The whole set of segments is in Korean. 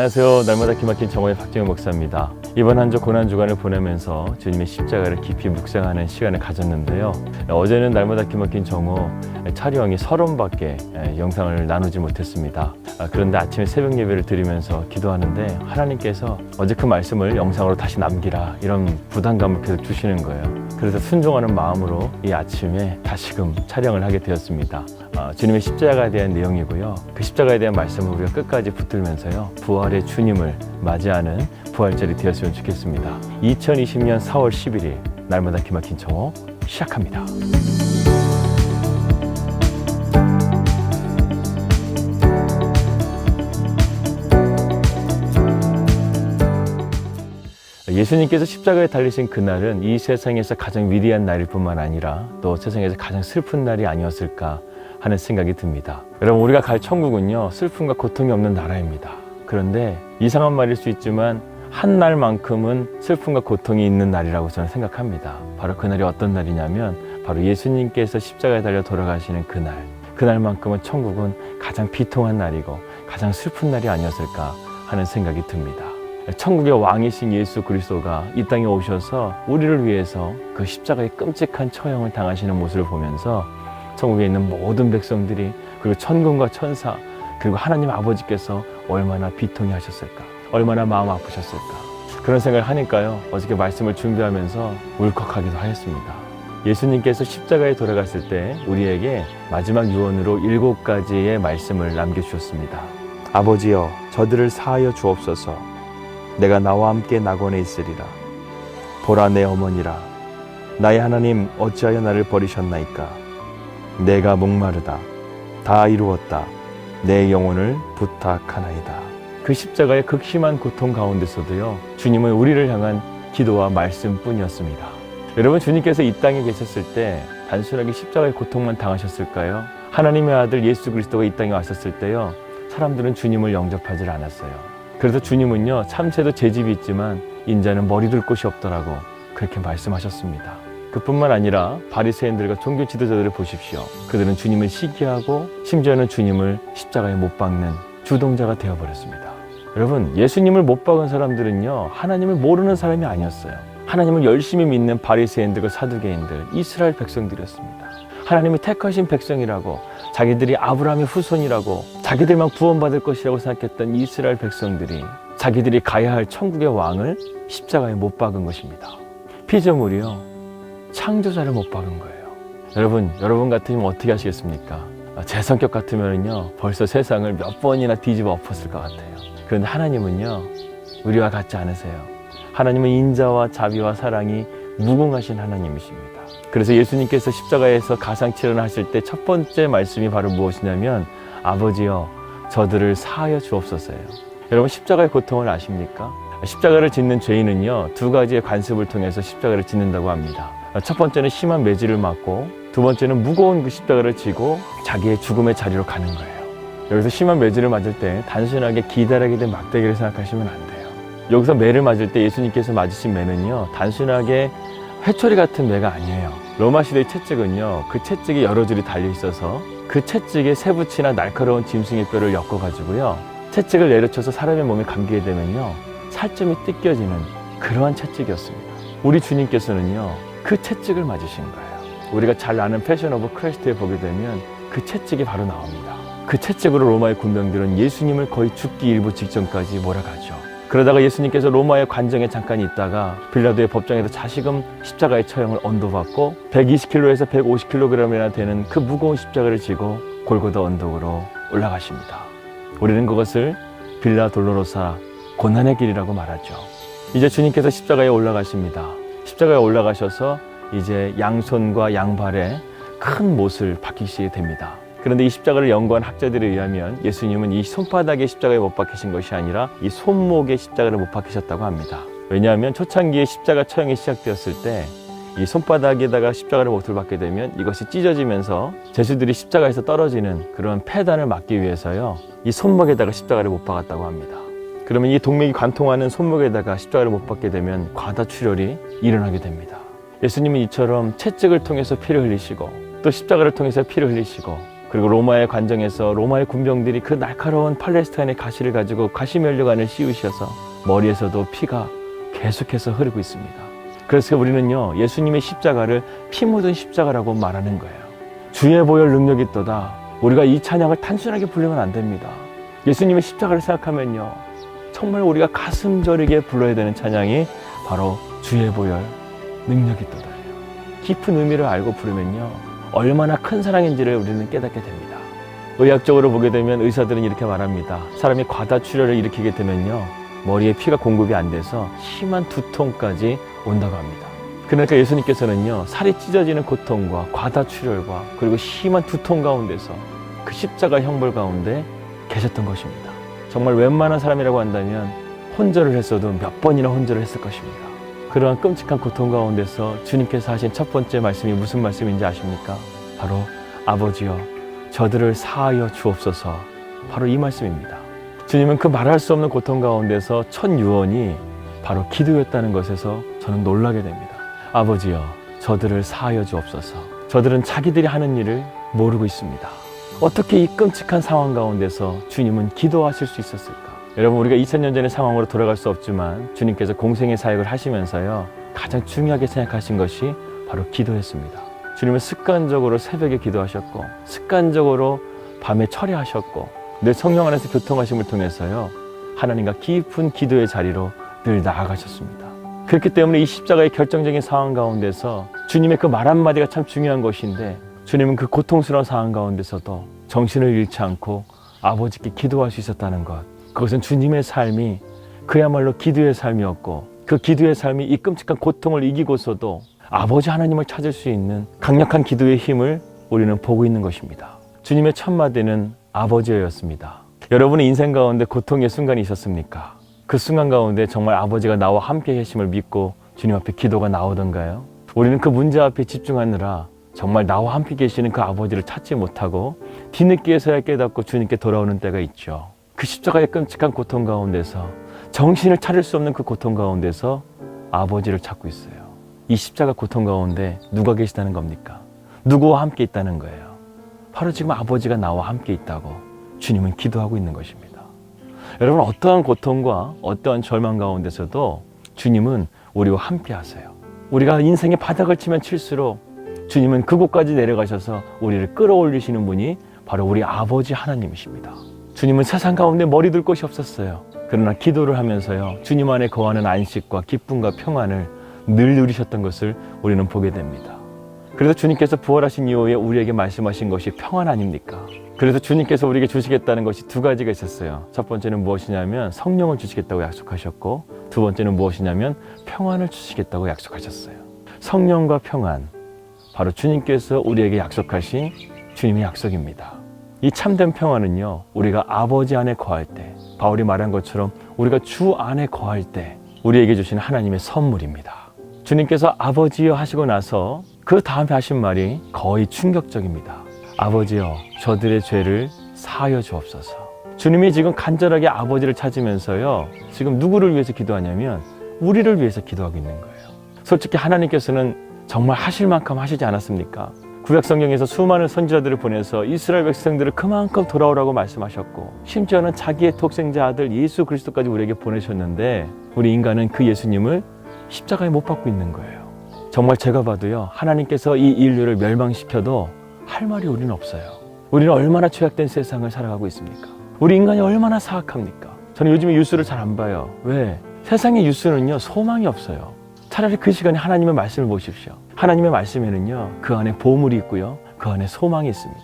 안녕하세요. 날마다 기막힌 정오의 박정현 목사입니다. 이번 한 주 고난주간을 보내면서 주님의 십자가를 깊이 묵상하는 시간을 가졌는데요. 어제는 날마다 기막힌 정오 촬영이 30밖에 영상을 나누지 못했습니다. 그런데 아침에 새벽 예배를 드리면서 기도하는데 하나님께서 어제 그 말씀을 영상으로 다시 남기라, 이런 부담감을 계속 주시는 거예요. 그래서 순종하는 마음으로 이 아침에 다시금 촬영을 하게 되었습니다. 주님의 십자가에 대한 내용이고요. 그 십자가에 대한 말씀을 우리가 끝까지 붙들면서요, 부활의 주님을 맞이하는 부활절이 되었으면 좋겠습니다. 2020년 4월 11일 날마다 기막힌 정오 시작합니다. 예수님께서 십자가에 달리신 그날은 이 세상에서 가장 위대한 날일 뿐만 아니라 또 세상에서 가장 슬픈 날이 아니었을까 하는 생각이 듭니다. 여러분, 우리가 갈 천국은요, 슬픔과 고통이 없는 나라입니다. 그런데 이상한 말일 수 있지만 한 날만큼은 슬픔과 고통이 있는 날이라고 저는 생각합니다. 바로 그날이 어떤 날이냐면 바로 예수님께서 십자가에 달려 돌아가시는 그날만큼은 천국은 가장 비통한 날이고 가장 슬픈 날이 아니었을까 하는 생각이 듭니다. 천국의 왕이신 예수 그리스도가 이 땅에 오셔서 우리를 위해서 그 십자가의 끔찍한 처형을 당하시는 모습을 보면서 천국에 있는 모든 백성들이, 그리고 천군과 천사, 그리고 하나님 아버지께서 얼마나 비통해 하셨을까, 얼마나 마음 아프셨을까, 그런 생각을 하니까요, 어저께 말씀을 준비하면서 울컥하기도 하였습니다. 예수님께서 십자가에 돌아갔을 때 우리에게 마지막 유언으로 7가지의 말씀을 남겨주셨습니다. 아버지여, 저들을 사하여 주옵소서. 내가 나와 함께 낙원에 있으리라. 보라, 내 어머니라. 나의 하나님, 어찌하여 나를 버리셨나이까. 내가 목마르다. 다 이루었다. 내 영혼을 부탁하나이다. 그 십자가의 극심한 고통 가운데서도요, 주님은 우리를 향한 기도와 말씀뿐이었습니다. 여러분, 주님께서 이 땅에 계셨을 때 단순하게 십자가의 고통만 당하셨을까요? 하나님의 아들 예수 그리스도가 이 땅에 왔었을 때요, 사람들은 주님을 영접하지 않았어요. 그래서 주님은요, 참새도 제 집이 있지만 인자는 머리 둘 곳이 없더라고 그렇게 말씀하셨습니다. 그뿐만 아니라 바리새인들과 종교 지도자들을 보십시오. 그들은 주님을 시기하고 심지어는 주님을 십자가에 못 박는 주동자가 되어버렸습니다. 여러분, 예수님을 못 박은 사람들은요, 하나님을 모르는 사람이 아니었어요. 하나님을 열심히 믿는 바리새인들과 사두개인들, 이스라엘 백성들이었습니다. 하나님이 택하신 백성이라고, 자기들이 아브라함의 후손이라고, 자기들만 구원받을 것이라고 생각했던 이스라엘 백성들이 자기들이 가야 할 천국의 왕을 십자가에 못 박은 것입니다. 피조물이요, 창조자를 못 박은 거예요. 여러분 같으면 어떻게 하시겠습니까? 제 성격 같으면요, 벌써 세상을 몇 번이나 뒤집어 엎었을 것 같아요. 그런데 하나님은요, 우리와 같지 않으세요. 하나님은 인자와 자비와 사랑이 무궁하신 하나님이십니다. 그래서 예수님께서 십자가에서 가상칠언을 하실 때 첫 번째 말씀이 바로 무엇이냐면, 아버지여, 저들을 사하여 주옵소서예요. 여러분, 십자가의 고통을 아십니까? 십자가를 짓는 죄인은요, 2가지의 관습을 통해서 십자가를 짓는다고 합니다. 첫 번째는 심한 매질을 맞고, 두 번째는 무거운 그 십자가를 지고 자기의 죽음의 자리로 가는 거예요. 여기서 심한 매질을 맞을 때 단순하게 기다랗게 된 막대기를 생각하시면 안 돼요. 여기서 매를 맞을 때 예수님께서 맞으신 매는요, 단순하게 회초리 같은 매가 아니에요. 로마 시대의 채찍은요, 그 채찍이 여러 줄이 달려 있어서 그 채찍에 새붙이나 날카로운 짐승의 뼈를 엮어가지고요, 채찍을 내려쳐서 사람의 몸에 감기게 되면요, 살점이 뜯겨지는 그러한 채찍이었습니다. 우리 주님께서는요, 그 채찍을 맞으신 거예요. 우리가 잘 아는 패션 오브 크라이스트에 보게 되면 그 채찍이 바로 나옵니다. 그 채찍으로 로마의 군병들은 예수님을 거의 죽기 일보 직전까지 몰아가죠. 그러다가 예수님께서 로마의 관정에 잠깐 있다가 빌라도의 법정에서 다시금 십자가의 처형을 언도받고 120kg에서 150kg이나 되는 그 무거운 십자가를 지고 골고다 언덕으로 올라가십니다. 우리는 그것을 빌라 돌로로사, 고난의 길이라고 말하죠. 이제 주님께서 십자가에 올라가십니다. 십자가에 올라가셔서 이제 양손과 양발에 큰 못을 박히시게 됩니다. 그런데 이 십자가를 연구한 학자들에 의하면 예수님은 이 손바닥에 십자가에 못 박히신 것이 아니라 이 손목에 십자가를 못 박히셨다고 합니다. 왜냐하면 초창기에 십자가 처형이 시작되었을 때 이 손바닥에다가 십자가를 못을 박게 되면 이것이 찢어지면서 제수들이 십자가에서 떨어지는 그런 폐단을 막기 위해서요, 이 손목에다가 십자가를 못 박았다고 합니다. 그러면 이 동맥이 관통하는 손목에다가 십자가를 못 박게 되면 과다출혈이 일어나게 됩니다. 예수님은 이처럼 채찍을 통해서 피를 흘리시고 또 십자가를 통해서 피를 흘리시고 그리고 로마의 관정에서 로마의 군병들이 그 날카로운 팔레스타인의 가시를 가지고 가시면류관을 씌우셔서 머리에서도 피가 계속해서 흐르고 있습니다. 그래서 우리는요, 예수님의 십자가를 피 묻은 십자가라고 말하는 거예요. 주의 보혈 능력이 있도다. 우리가 이 찬양을 단순하게 부르면 안 됩니다. 예수님의 십자가를 생각하면요, 정말 우리가 가슴 저리게 불러야 되는 찬양이 바로 주의 보혈 능력이 있도다예요. 깊은 의미를 알고 부르면요, 얼마나 큰 사랑인지를 우리는 깨닫게 됩니다. 의학적으로 보게 되면 의사들은 이렇게 말합니다. 사람이 과다출혈을 일으키게 되면요, 머리에 피가 공급이 안 돼서 심한 두통까지 온다고 합니다. 그러니까 예수님께서는요, 살이 찢어지는 고통과 과다출혈과 그리고 심한 두통 가운데서 그 십자가 형벌 가운데 계셨던 것입니다. 정말 웬만한 사람이라고 한다면 혼절을 했어도 몇 번이나 혼절을 했을 것입니다. 그러한 끔찍한 고통 가운데서 주님께서 하신 첫 번째 말씀이 무슨 말씀인지 아십니까? 바로 아버지여 저들을 사하여 주옵소서, 바로 이 말씀입니다. 주님은 그 말할 수 없는 고통 가운데서 첫 유언이 바로 기도였다는 것에서 저는 놀라게 됩니다. 아버지여 저들을 사하여 주옵소서. 저들은 자기들이 하는 일을 모르고 있습니다. 어떻게 이 끔찍한 상황 가운데서 주님은 기도하실 수 있었을까? 여러분, 우리가 2000년 전의 상황으로 돌아갈 수 없지만 주님께서 공생의 사역을 하시면서요, 가장 중요하게 생각하신 것이 바로 기도였습니다. 주님은 습관적으로 새벽에 기도하셨고, 습관적으로 밤에 철야하셨고, 늘 성령 안에서 교통하심을 통해서요, 하나님과 깊은 기도의 자리로 늘 나아가셨습니다. 그렇기 때문에 이 십자가의 결정적인 상황 가운데서 주님의 그 말 한마디가 참 중요한 것인데, 주님은 그 고통스러운 상황 가운데서도 정신을 잃지 않고 아버지께 기도할 수 있었다는 것, 그것은 주님의 삶이 그야말로 기도의 삶이었고, 그 기도의 삶이 이 끔찍한 고통을 이기고서도 아버지 하나님을 찾을 수 있는 강력한 기도의 힘을 우리는 보고 있는 것입니다. 주님의 첫 마디는 아버지였습니다. 여러분의 인생 가운데 고통의 순간이 있었습니까? 그 순간 가운데 정말 아버지가 나와 함께 계심을 믿고 주님 앞에 기도가 나오던가요? 우리는 그 문제 앞에 집중하느라 정말 나와 함께 계시는 그 아버지를 찾지 못하고 뒤늦게서야 깨닫고 주님께 돌아오는 때가 있죠. 그 십자가의 끔찍한 고통 가운데서, 정신을 차릴 수 없는 그 고통 가운데서 아버지를 찾고 있어요. 이 십자가 고통 가운데 누가 계시다는 겁니까? 누구와 함께 있다는 거예요? 바로 지금 아버지가 나와 함께 있다고 주님은 기도하고 있는 것입니다. 여러분, 어떠한 고통과 어떠한 절망 가운데서도 주님은 우리와 함께 하세요. 우리가 인생의 바닥을 치면 칠수록 주님은 그곳까지 내려가셔서 우리를 끌어올리시는 분이 바로 우리 아버지 하나님이십니다. 주님은 세상 가운데 머리 둘 곳이 없었어요. 그러나 기도를 하면서요, 주님 안에 거하는 안식과 기쁨과 평안을 늘 누리셨던 것을 우리는 보게 됩니다. 그래서 주님께서 부활하신 이후에 우리에게 말씀하신 것이 평안 아닙니까? 그래서 주님께서 우리에게 주시겠다는 것이 두 가지가 있었어요. 첫 번째는 무엇이냐면 성령을 주시겠다고 약속하셨고, 두 번째는 무엇이냐면 평안을 주시겠다고 약속하셨어요. 성령과 평안, 바로 주님께서 우리에게 약속하신 주님의 약속입니다. 이 참된 평안은요, 우리가 아버지 안에 거할 때, 바울이 말한 것처럼 우리가 주 안에 거할 때 우리에게 주신 하나님의 선물입니다. 주님께서 아버지여 하시고 나서 그 다음에 하신 말이 거의 충격적입니다. 아버지여 저들의 죄를 사하여 주옵소서. 주님이 지금 간절하게 아버지를 찾으면서요, 지금 누구를 위해서 기도하냐면 우리를 위해서 기도하고 있는 거예요. 솔직히 하나님께서는 정말 하실 만큼 하시지 않았습니까? 구약 성경에서 수많은 선지자들을 보내서 이스라엘 백성들을 그만큼 돌아오라고 말씀하셨고, 심지어는 자기의 독생자 아들 예수 그리스도까지 우리에게 보내셨는데, 우리 인간은 그 예수님을 십자가에 못 박고 있는 거예요. 정말 제가 봐도요, 하나님께서 이 인류를 멸망시켜도 할 말이 우리는 없어요. 우리는 얼마나 죄악된 세상을 살아가고 있습니까? 우리 인간이 얼마나 사악합니까? 저는 요즘에 뉴스를 잘 안 봐요. 왜? 세상의 뉴스는요, 소망이 없어요. 차라리 그 시간에 하나님의 말씀을 보십시오. 하나님의 말씀에는요, 그 안에 보물이 있고요, 그 안에 소망이 있습니다.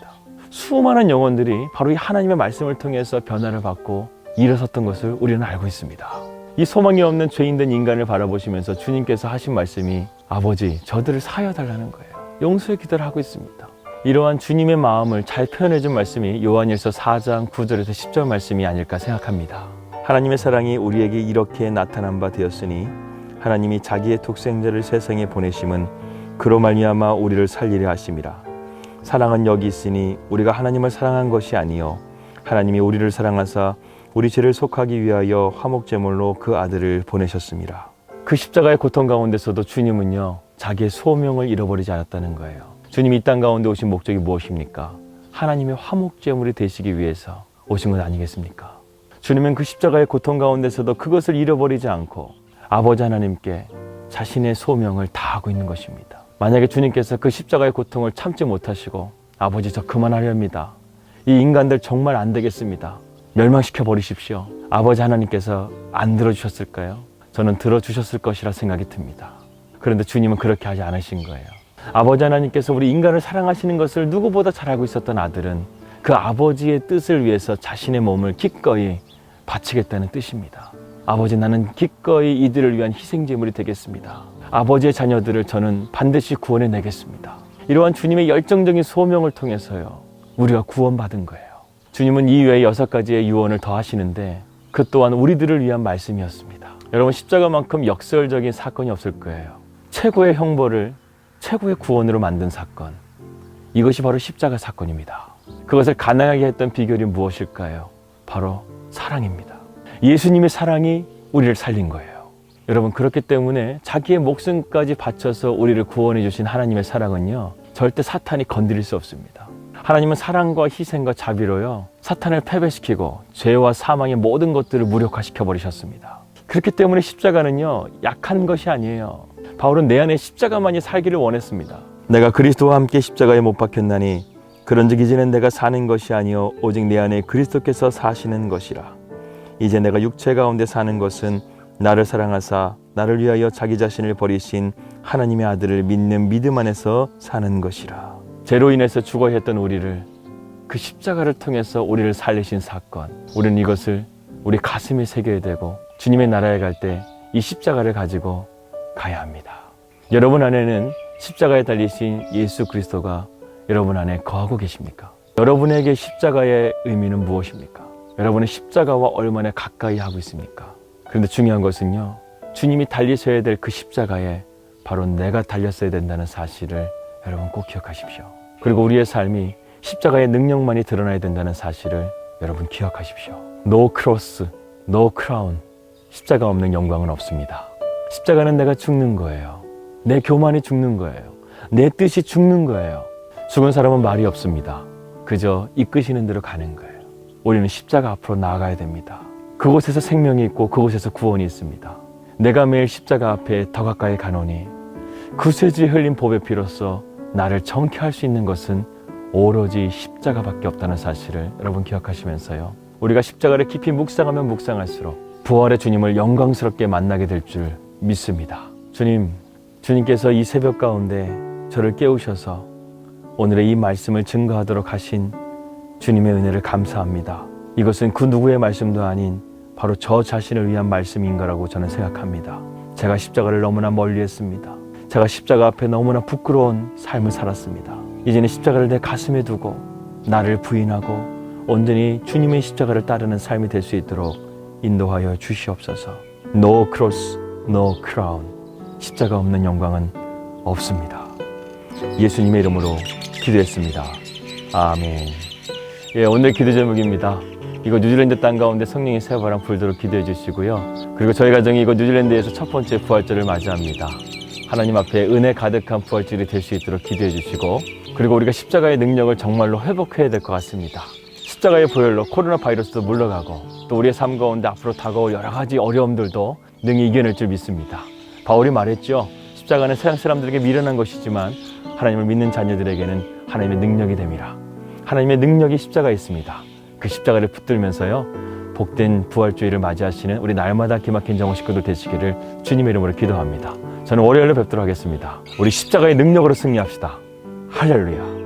수많은 영혼들이 바로 이 하나님의 말씀을 통해서 변화를 받고 일어섰던 것을 우리는 알고 있습니다. 이 소망이 없는 죄인된 인간을 바라보시면서 주님께서 하신 말씀이 아버지 저들을 사하여 달라는 거예요. 용서의 기도를 하고 있습니다. 이러한 주님의 마음을 잘 표현해 준 말씀이 요한일서 4장 9절에서 10절 말씀이 아닐까 생각합니다. 하나님의 사랑이 우리에게 이렇게 나타난 바 되었으니 하나님이 자기의 독생자를 세상에 보내심은 그로 말미암아 우리를 살리려 하심이라. 사랑은 여기 있으니 우리가 하나님을 사랑한 것이 아니요 하나님이 우리를 사랑하사 우리 죄를 속하기 위하여 화목제물로 그 아들을 보내셨습니다. 그 십자가의 고통 가운데서도 주님은요, 자기의 소명을 잃어버리지 않았다는 거예요. 주님이 이 땅 가운데 오신 목적이 무엇입니까? 하나님의 화목제물이 되시기 위해서 오신 것 아니겠습니까? 주님은 그 십자가의 고통 가운데서도 그것을 잃어버리지 않고 아버지 하나님께 자신의 소명을 다하고 있는 것입니다. 만약에 주님께서 그 십자가의 고통을 참지 못하시고 아버지 저 그만하렵니다. 이 인간들 정말 안 되겠습니다. 멸망시켜 버리십시오. 아버지 하나님께서 안 들어주셨을까요? 저는 들어주셨을 것이라 생각이 듭니다. 그런데 주님은 그렇게 하지 않으신 거예요. 아버지 하나님께서 우리 인간을 사랑하시는 것을 누구보다 잘 알고 있었던 아들은 그 아버지의 뜻을 위해서 자신의 몸을 기꺼이 바치겠다는 뜻입니다. 아버지, 나는 기꺼이 이들을 위한 희생제물이 되겠습니다. 아버지의 자녀들을 저는 반드시 구원해 내겠습니다. 이러한 주님의 열정적인 소명을 통해서요, 우리가 구원받은 거예요. 주님은 이외에 6가지의 유언을 더하시는데 그 또한 우리들을 위한 말씀이었습니다. 여러분, 십자가만큼 역설적인 사건이 없을 거예요. 최고의 형벌을 최고의 구원으로 만든 사건, 이것이 바로 십자가 사건입니다. 그것을 가능하게 했던 비결이 무엇일까요? 바로 사랑입니다. 예수님의 사랑이 우리를 살린 거예요. 여러분, 그렇기 때문에 자기의 목숨까지 바쳐서 우리를 구원해 주신 하나님의 사랑은요, 절대 사탄이 건드릴 수 없습니다. 하나님은 사랑과 희생과 자비로요, 사탄을 패배시키고 죄와 사망의 모든 것들을 무력화시켜 버리셨습니다. 그렇기 때문에 십자가는요, 약한 것이 아니에요. 바울은 내 안에 십자가만이 살기를 원했습니다. 내가 그리스도와 함께 십자가에 못 박혔나니 그런즉 이제는 내가 사는 것이 아니요 오직 내 안에 그리스도께서 사시는 것이라. 이제 내가 육체 가운데 사는 것은 나를 사랑하사 나를 위하여 자기 자신을 버리신 하나님의 아들을 믿는 믿음 안에서 사는 것이라. 죄로 인해서 죽어야 했던 우리를 그 십자가를 통해서 우리를 살리신 사건, 우리는 이것을 우리 가슴에 새겨야 되고 주님의 나라에 갈 때 이 십자가를 가지고 가야 합니다. 여러분 안에는 십자가에 달리신 예수 그리스도가 여러분 안에 거하고 계십니까? 여러분에게 십자가의 의미는 무엇입니까? 여러분의 십자가와 얼마나 가까이 하고 있습니까? 그런데 중요한 것은요, 주님이 달리셔야 될 그 십자가에 바로 내가 달렸어야 된다는 사실을 여러분 꼭 기억하십시오. 그리고 우리의 삶이 십자가의 능력만이 드러나야 된다는 사실을 여러분 기억하십시오. No cross, no crown. 십자가 없는 영광은 없습니다. 십자가는 내가 죽는 거예요. 내 교만이 죽는 거예요. 내 뜻이 죽는 거예요. 죽은 사람은 말이 없습니다. 그저 이끄시는 대로 가는 거예요. 우리는 십자가 앞으로 나아가야 됩니다. 그곳에서 생명이 있고 그곳에서 구원이 있습니다. 내가 매일 십자가 앞에 더 가까이 가노니 그 쇠질이 흘린 보배 피로써 나를 정케할 수 있는 것은 오로지 십자가밖에 없다는 사실을 여러분 기억하시면서요, 우리가 십자가를 깊이 묵상하면 묵상할수록 부활의 주님을 영광스럽게 만나게 될 줄 믿습니다. 주님께서 이 새벽 가운데 저를 깨우셔서 오늘의 이 말씀을 증거하도록 하신 주님의 은혜를 감사합니다. 이것은 그 누구의 말씀도 아닌 바로 저 자신을 위한 말씀인 거라고 저는 생각합니다. 제가 십자가를 너무나 멀리했습니다. 제가 십자가 앞에 너무나 부끄러운 삶을 살았습니다. 이제는 십자가를 내 가슴에 두고 나를 부인하고 온전히 주님의 십자가를 따르는 삶이 될 수 있도록 인도하여 주시옵소서. No cross, no crown. 십자가 없는 영광은 없습니다. 예수님의 이름으로 기도했습니다. 아멘. 예, 오늘 기도 제목입니다. 이거 뉴질랜드 땅 가운데 성령의 새바람 불도록 기도해 주시고요. 그리고 저희 가정이 이거 뉴질랜드에서 첫 번째 부활절을 맞이합니다. 하나님 앞에 은혜 가득한 부활절이 될 수 있도록 기도해 주시고, 그리고 우리가 십자가의 능력을 정말로 회복해야 될 것 같습니다. 십자가의 보혈로 코로나 바이러스도 물러가고 또 우리의 삶 가운데 앞으로 다가올 여러 가지 어려움들도 능히 이겨낼 줄 믿습니다. 바울이 말했죠. 십자가는 세상 사람들에게 미련한 것이지만 하나님을 믿는 자녀들에게는 하나님의 능력이 됨이라. 하나님의 능력이 십자가에 있습니다. 그 십자가를 붙들면서요, 복된 부활주의를 맞이하시는 우리 날마다 기막힌 정오 식구들 되시기를 주님의 이름으로 기도합니다. 저는 월요일에 뵙도록 하겠습니다. 우리 십자가의 능력으로 승리합시다. 할렐루야.